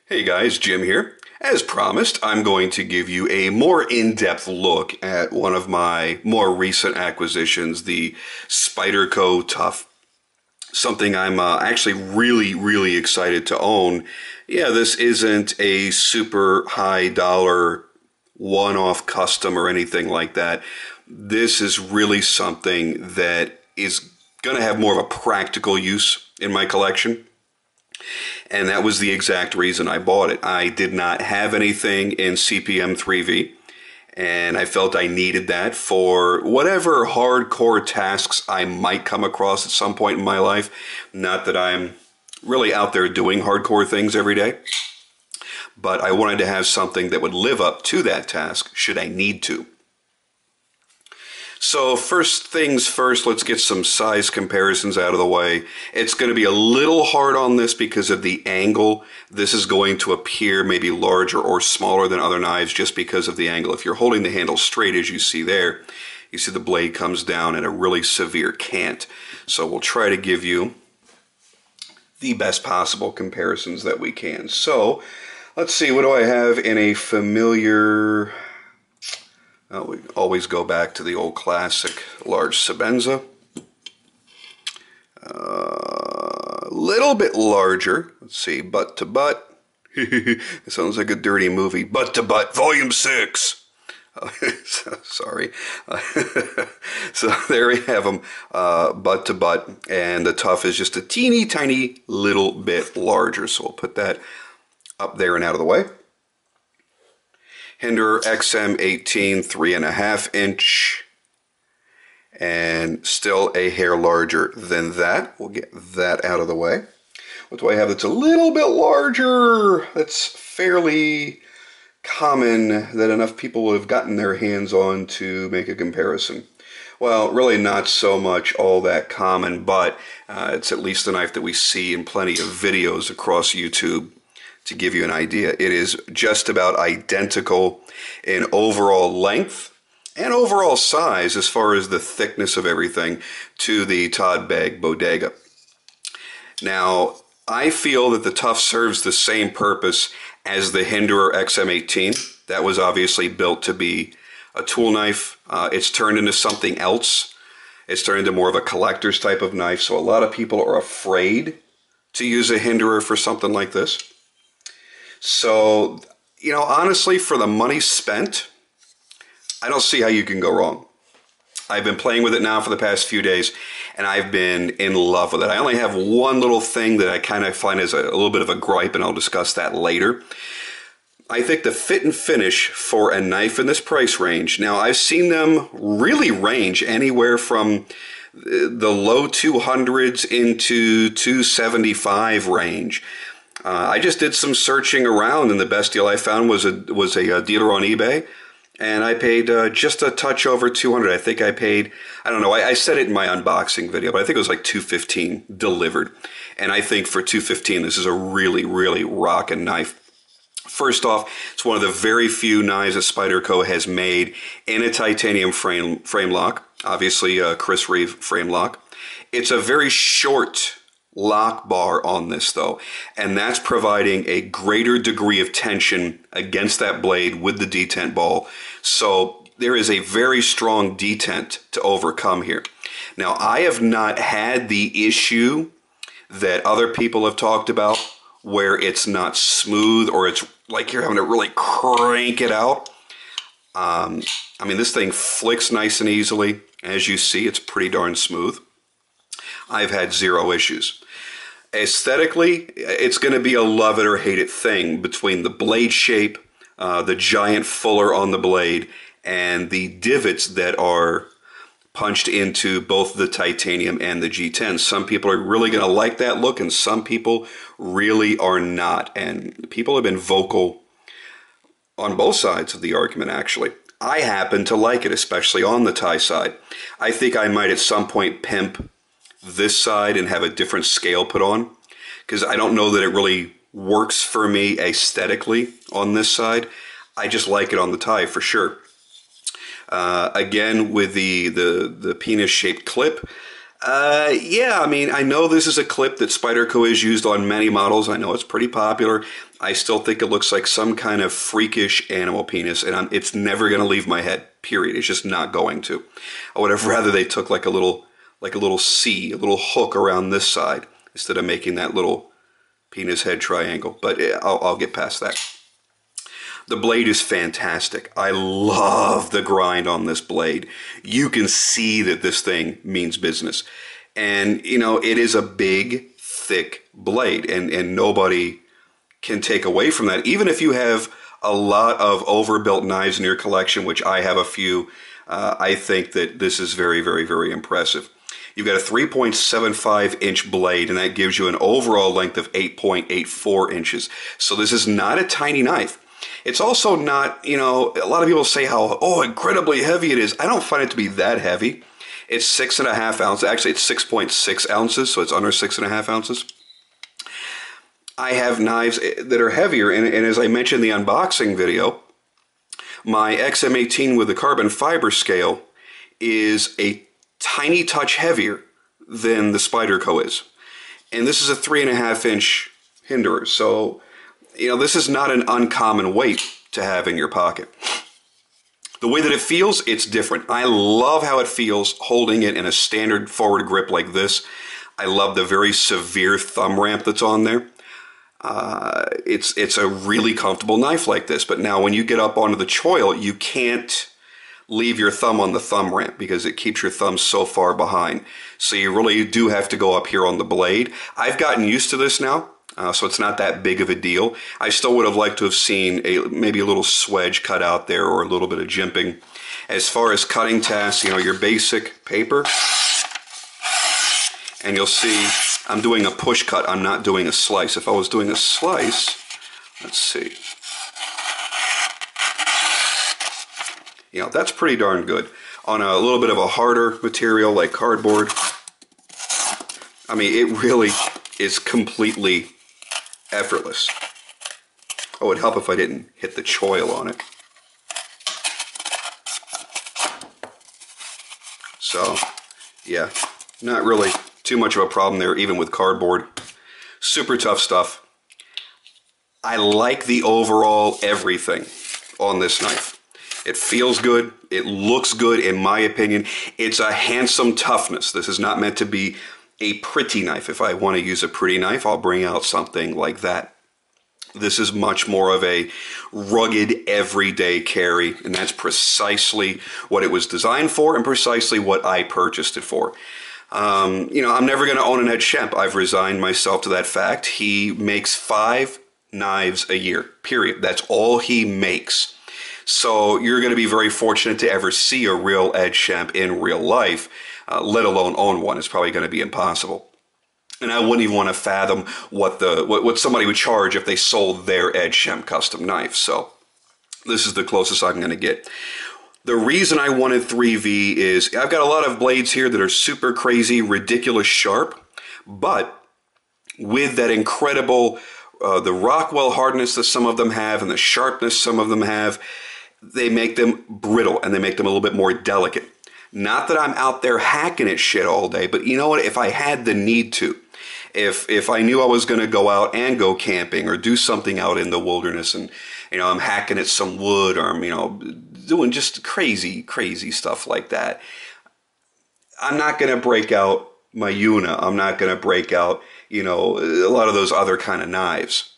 Hey guys, Jim here. As promised, I'm going to give you a more in-depth look at one of my more recent acquisitions, the Spyderco Tuff. Something I'm actually really excited to own. Yeah, this isn't a super high dollar one-off custom or anything like that. This is really something that is going to have more of a practical use in my collection. And that was the exact reason I bought it. I did not have anything in CPM 3V, and I felt I needed that for whatever hardcore tasks I might come across at some point in my life. Not that I'm really out there doing hardcore things every day, but I wanted to have something that would live up to that task should I need to. So first things first, let's get some size comparisons out of the way. It's going to be a little hard on this because of the angle. This is going to appear maybe larger or smaller than other knives just because of the angle. If you're holding the handle straight as you see there, you see the blade comes down in a really severe cant. So we'll try to give you the best possible comparisons that we can. So let's see, what do I have in a familiar... we always go back to the old classic large Sebenza. A little bit larger. Let's see, butt to butt. It sounds like a dirty movie. Butt to butt, volume 6. Sorry. So there we have them, butt to butt. And the Tuff is just a teeny tiny little bit larger. So we'll put that up there and out of the way. Hinderer XM18 3.5 inch, and still a hair larger than that. We'll get that out of the way. What do I have that's a little bit larger? That's fairly common that enough people have gotten their hands on to make a comparison. Well, really not so much all that common, but it's at least a knife that we see in plenty of videos across YouTube. To give you an idea, it is just about identical in overall length and overall size as far as the thickness of everything to the Todd Bag Bodega. Now, I feel that the Tuff serves the same purpose as the Hinderer XM18. That was obviously built to be a tool knife. It's turned into something else. It's turned into more of a collector's type of knife, so a lot of people are afraid to use a Hinderer for something like this. So, you know, honestly, for the money spent, I don't see how you can go wrong. I've been playing with it now for the past few days, and I've been in love with it. I only have one little thing that I kind of find is a little bit of a gripe, and I'll discuss that later. I think the fit and finish for a knife in this price range, now I've seen them really range anywhere from the low 200s into 275 range. I just did some searching around, and the best deal I found was a dealer on eBay, and I paid just a touch over 200. I think I paid, I don't know, I said it in my unboxing video, but I think it was like $215 delivered. And I think for $215, this is a really rockin' knife. First off, it's one of the very few knives that Spyderco has made in a titanium frame lock, obviously Chris Reeve frame lock. It's a very short lock bar on this though, and that's providing a greater degree of tension against that blade with the detent ball. So there is a very strong detent to overcome here. Now, I have not had the issue that other people have talked about where it's not smooth or it's like you're having to really crank it out. I mean, this thing flicks nice and easily. As you see, it's pretty darn smooth. I've had zero issues. Aesthetically, it's going to be a love it or hate it thing between the blade shape, the giant fuller on the blade, and the divots that are punched into both the titanium and the G10. Some people are really going to like that look, and some people really are not. And people have been vocal on both sides of the argument, actually. I happen to like it, especially on the tie side. I think I might at some point pimp this side and have a different scale put on, because I don't know that it really works for me aesthetically on this side. I just like it on the tie for sure. Again, with the penis shaped clip, Yeah, I mean, I know this is a clip that Spyderco has used on many models. I know it's pretty popular. I still think it looks like some kind of freakish animal penis, and it's never going to leave my head, period. It's just not going to. I would have rather they took like a little C, a little hook around this side, instead of making that little penis head triangle. But I'll get past that. The blade is fantastic. I love the grind on this blade. You can see that this thing means business. And, you know, it is a big, thick blade, and nobody can take away from that. Even if you have a lot of overbuilt knives in your collection, which I have a few, I think that this is very, very, very impressive. You've got a 3.75-inch blade, and that gives you an overall length of 8.84 inches. So this is not a tiny knife. It's also not, you know, a lot of people say how, oh, incredibly heavy it is. I don't find it to be that heavy. It's 6.5 ounces. Actually, it's 6.6 ounces, so it's under 6.5 ounces. I have knives that are heavier, and as I mentioned in the unboxing video, my XM18 with the carbon fiber scale is a tiny touch heavier than the Spyderco is. And this is a 3.5-inch hinderer, so you know, this is not an uncommon weight to have in your pocket. The way that it feels, it's different. I love how it feels holding it in a standard forward grip like this. I love the very severe thumb ramp that's on there. It's a really comfortable knife like this, but now when you get up onto the choil, you can't leave your thumb on the thumb ramp because it keeps your thumb so far behind. So you really do have to go up here on the blade. I've gotten used to this now. So it's not that big of a deal. I still would have liked to have seen maybe a little swedge cut out there or a little bit of jimping. As far as cutting tasks, you know, your basic paper. And you'll see I'm doing a push cut. I'm not doing a slice. If I was doing a slice, let's see. You know, that's pretty darn good. On a little bit of a harder material like cardboard, I mean, it really is completely effortless. Oh, it would help if I didn't hit the choil on it. So, yeah, not really too much of a problem there, even with cardboard. Super tough stuff. I like the overall everything on this knife. It feels good. It looks good, in my opinion. It's a handsome toughness. This is not meant to be a pretty knife. If I want to use a pretty knife, I'll bring out something like that. This is much more of a rugged, everyday carry, and that's precisely what it was designed for and precisely what I purchased it for. You know, I'm never going to own an Ed Schempp. I've resigned myself to that fact. He makes 5 knives a year, period. That's all he makes. So you're going to be very fortunate to ever see a real Ed Schempp in real life. Let alone own one. It's probably going to be impossible. And I wouldn't even want to fathom what somebody would charge if they sold their Ed Schempp custom knife. So this is the closest I'm going to get. The reason I wanted 3V is I've got a lot of blades here that are super crazy, ridiculous sharp, but with that incredible, the Rockwell hardness that some of them have and the sharpness some of them have, they make them brittle and they make them a little bit more delicate. Not that I'm out there hacking at shit all day, but you know what? If I had the need to, if I knew I was going to go out and go camping or do something out in the wilderness and, you know, I'm hacking at some wood or I'm, you know, doing just crazy, crazy stuff like that, I'm not going to break out my Una. I'm not going to break out, you know, a lot of those other kind of knives.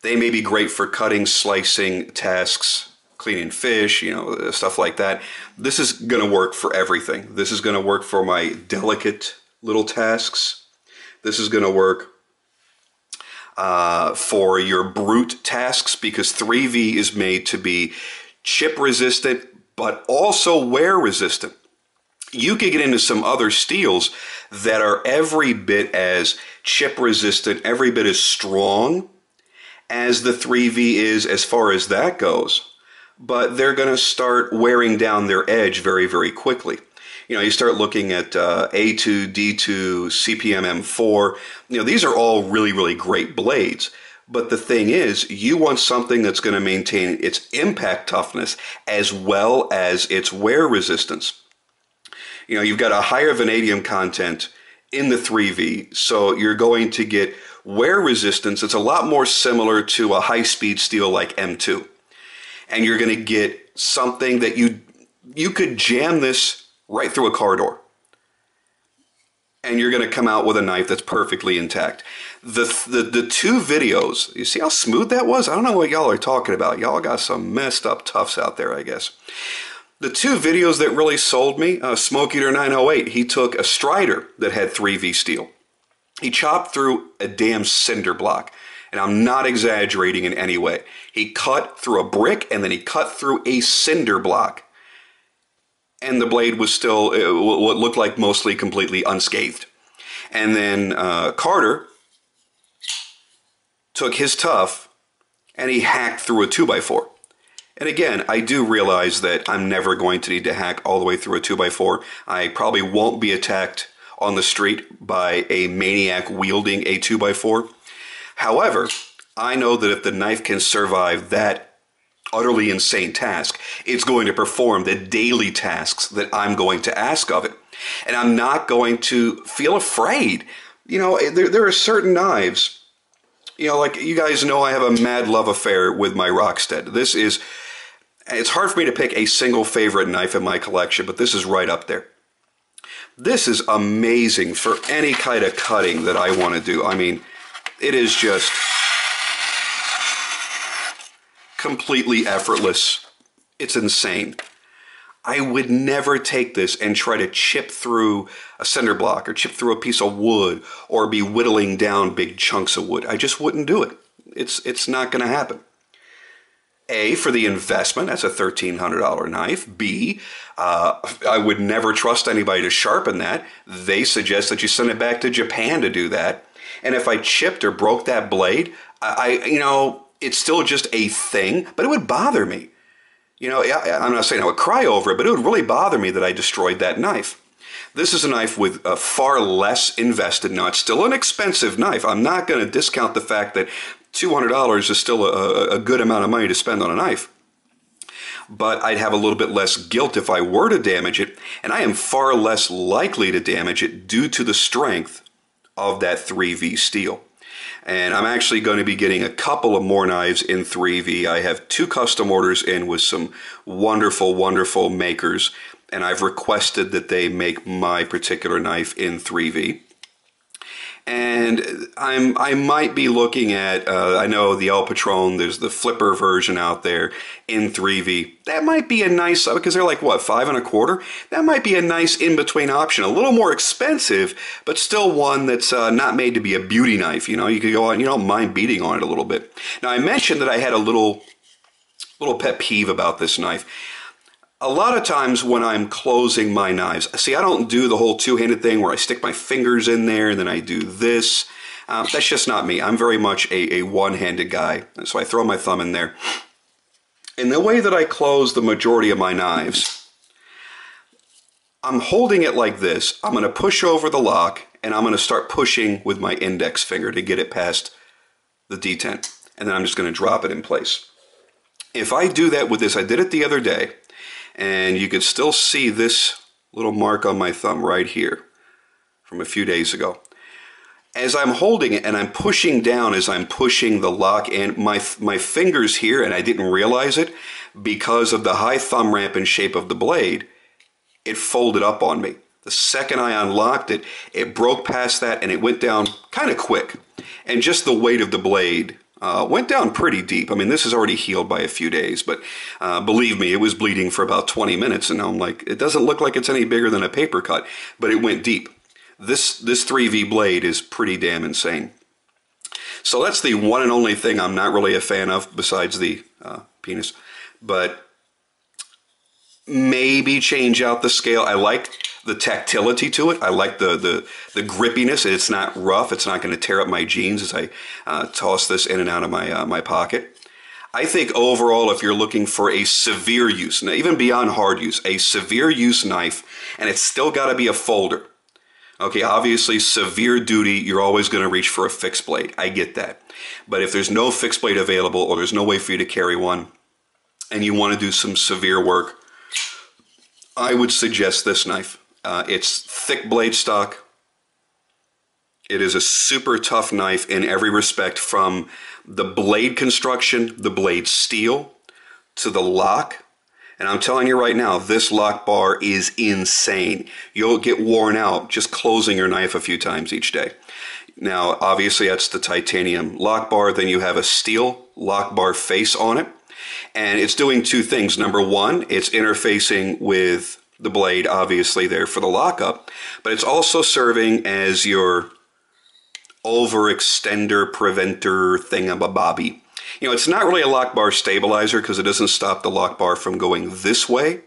They may be great for cutting, slicing tasks, cleaning fish, you know, stuff like that. This is going to work for everything. This is going to work for my delicate little tasks. This is going to work for your brute tasks because 3V is made to be chip resistant but also wear resistant. You could get into some other steels that are every bit as chip resistant, every bit as strong as the 3V is as far as that goes. But they're going to start wearing down their edge very, very quickly. You know, you start looking at A2, D2, CPM M4. You know, these are all really, really great blades. But the thing is, you want something that's going to maintain its impact toughness as well as its wear resistance. You know, you've got a higher vanadium content in the 3V, so you're going to get wear resistance. It's a lot more similar to a high-speed steel like M2. And you're going to get something that you could jam this right through a car door. And you're going to come out with a knife that's perfectly intact. The two videos, you see how smooth that was? I don't know what y'all are talking about. Y'all got some messed up toughs out there, I guess. The two videos that really sold me, Smoke Eater 908, he took a Strider that had 3V steel. He chopped through a damn cinder block. And I'm not exaggerating in any way. He cut through a brick and then he cut through a cinder block. And the blade was still what looked like mostly completely unscathed. And then Carter took his Tuff and he hacked through a 2x4. And again, I do realize that I'm never going to need to hack all the way through a 2x4. I probably won't be attacked on the street by a maniac wielding a 2x4. However, I know that if the knife can survive that utterly insane task, it's going to perform the daily tasks that I'm going to ask of it. And I'm not going to feel afraid. You know, there are certain knives, you know, like you guys know I have a mad love affair with my Rockstead. It's hard for me to pick a single favorite knife in my collection, but this is right up there. This is amazing for any kind of cutting that I want to do. I mean, it is just completely effortless. It's insane. I would never take this and try to chip through a cinder block or chip through a piece of wood or be whittling down big chunks of wood. I just wouldn't do it. It's not going to happen. A, for the investment, that's a $1,300 knife. B, I would never trust anybody to sharpen that. They suggest that you send it back to Japan to do that. And if I chipped or broke that blade, you know, it's still just a thing, but it would bother me. You know, I'm not saying I would cry over it, but it would really bother me that I destroyed that knife. This is a knife with far less invested. Now, it's still an expensive knife. I'm not going to discount the fact that $200 is still a good amount of money to spend on a knife. But I'd have a little bit less guilt if I were to damage it, and I am far less likely to damage it due to the strength of that 3V steel. And I'm actually going to be getting a couple of more knives in 3V. I have 2 custom orders in with some wonderful, wonderful makers, and I've requested that they make my particular knife in 3V. And I might be looking at, I know the El Patron, there's the flipper version out there in 3V. That might be a nice, because they're like, what, $5 1/4? That might be a nice in-between option. A little more expensive, but still one that's not made to be a beauty knife. You know, you could go on, you don't mind beating on it a little bit. Now, I mentioned that I had a little pet peeve about this knife. A lot of times when I'm closing my knives, see, I don't do the whole two-handed thing where I stick my fingers in there and then I do this. That's just not me. I'm very much a one-handed guy, so I throw my thumb in there. And the way that I close the majority of my knives, I'm holding it like this. I'm going to push over the lock, and I'm going to start pushing with my index finger to get it past the detent. And then I'm just going to drop it in place. If I do that with this, I did it the other day, and you could still see this little mark on my thumb right here from a few days ago. As I'm holding it and I'm pushing down as I'm pushing the lock in, my fingers here, and I didn't realize it, because of the high thumb ramp and shape of the blade, it folded up on me. The second I unlocked it, it broke past that and it went down kind of quick. And just the weight of the blade went down pretty deep. I mean, this is already healed by a few days, but believe me, it was bleeding for about 20 minutes, and I'm like, it doesn't look like it's any bigger than a paper cut, but it went deep. This 3V blade is pretty damn insane. So that's the one and only thing I'm not really a fan of, besides the penis. But maybe change out the scale. I like the tactility to it. I like the grippiness. It's not rough. It's not going to tear up my jeans as I toss this in and out of my pocket. I think overall, if you're looking for a severe use, now even beyond hard use, a severe use knife, and it's still got to be a folder. Okay, obviously severe duty, you're always going to reach for a fixed blade. I get that. But if there's no fixed blade available, or there's no way for you to carry one, and you want to do some severe work, I would suggest this knife. It's thick blade stock. It is a super tough knife in every respect, from the blade construction, the blade steel, to the lock. And I'm telling you right now, this lock bar is insane. You'll get worn out just closing your knife a few times each day. Now, obviously, that's the titanium lock bar. Then you have a steel lock bar face on it. And it's doing two things. Number one, it's interfacing with the blade, obviously, there for the lockup. But it's also serving as your overextender preventer thingamabobby. You know, it's not really a lock bar stabilizer because it doesn't stop the lock bar from going this way,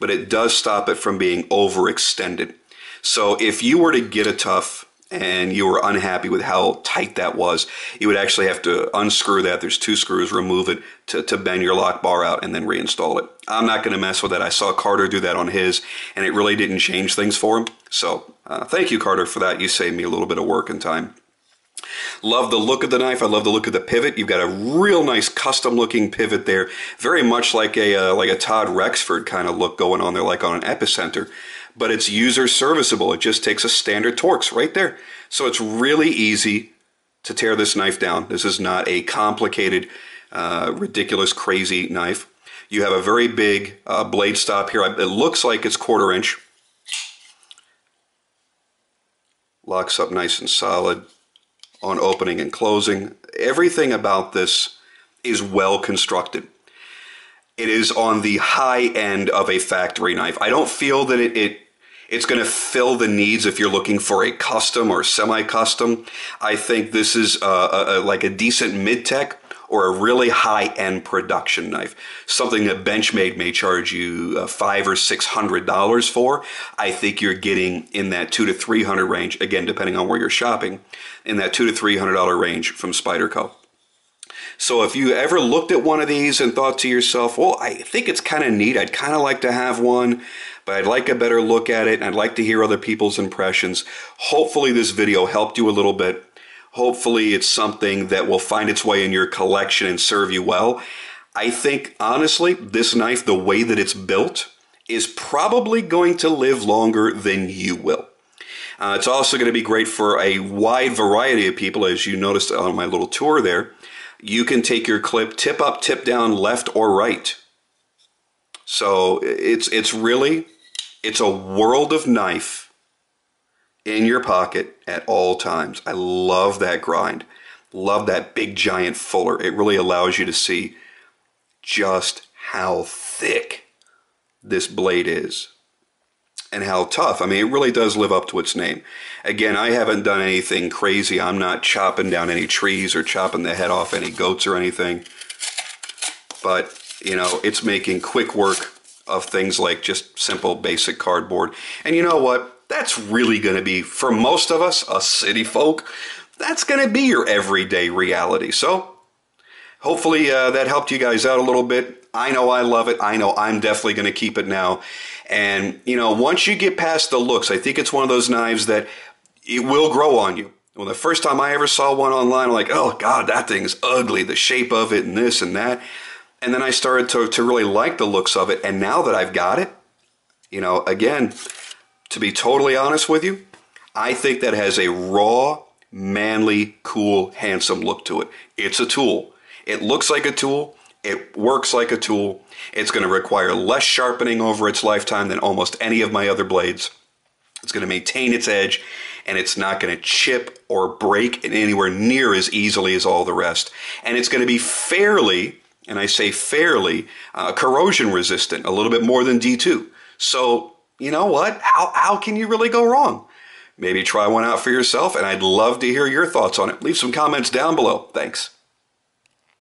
but it does stop it from being overextended. So if you were to get a Tuff and you were unhappy with how tight that was, you would actually have to unscrew that. There's 2 screws, remove it to bend your lock bar out and then reinstall it. I'm not going to mess with that. I saw Carter do that on his, and it really didn't change things for him. So thank you, Carter, for that. You saved me a little bit of work and time. Love the look of the knife. I love the look of the pivot. You've got a real nice custom looking pivot there. Very much like a Todd Rexford kind of look going on there, like on an Epicenter. But it's user serviceable. It just takes a standard Torx right there. So it's really easy to tear this knife down. This is not a complicated, ridiculous, crazy knife. You have a very big blade stop here. It looks like it's 1/4 inch. Locks up nice and solid on opening and closing. Everything about this is well constructed. It is on the high end of a factory knife. I don't feel that it's going to fill the needs if you're looking for a custom or semi-custom. I think this is like a decent mid-tech or a really high-end production knife. Something that Benchmade may charge you $500 or $600 for. I think you're getting in that $200 to $300 range, again, depending on where you're shopping, in that $200 to $300 range from Spyderco. So if you ever looked at one of these and thought to yourself, well, I think it's kind of neat, I'd kind of like to have one, but I'd like a better look at it, and I'd like to hear other people's impressions. Hopefully this video helped you a little bit. Hopefully it's something that will find its way in your collection and serve you well. I think, honestly, this knife, the way that it's built, is probably going to live longer than you will. It's also going to be great for a wide variety of people, as you noticed on my little tour there. You can take your clip tip up, tip down, left or right. So it's a world of knife in your pocket at all times. I love that grind. Love that big giant fuller. It really allows you to see just how thick this blade is and how tough. I mean, it really does live up to its name. Again, I haven't done anything crazy. I'm not chopping down any trees or chopping the head off any goats or anything. But, you know, it's making quick work of things like just simple basic cardboard. And you know what? That's really going to be, for most of us, us city folk, that's going to be your everyday reality. So hopefully that helped you guys out a little bit. I know I love it. I know I'm definitely going to keep it now. And, you know, once you get past the looks, I think it's one of those knives that it will grow on you. Well, the first time I ever saw one online, I'm like, oh, God, that thing's ugly, the shape of it and this and that. And then I started to really like the looks of it. And now that I've got it, you know, again, to be totally honest with you, I think that has a raw, manly, cool, handsome look to it. It's a tool. It looks like a tool. It works like a tool. It's going to require less sharpening over its lifetime than almost any of my other blades. It's going to maintain its edge, and it's not going to chip or break anywhere near as easily as all the rest. And it's going to be fairly, and I say fairly, corrosion resistant, a little bit more than D2. So, you know what? How can you really go wrong? Maybe try one out for yourself, and I'd love to hear your thoughts on it. Leave some comments down below. Thanks.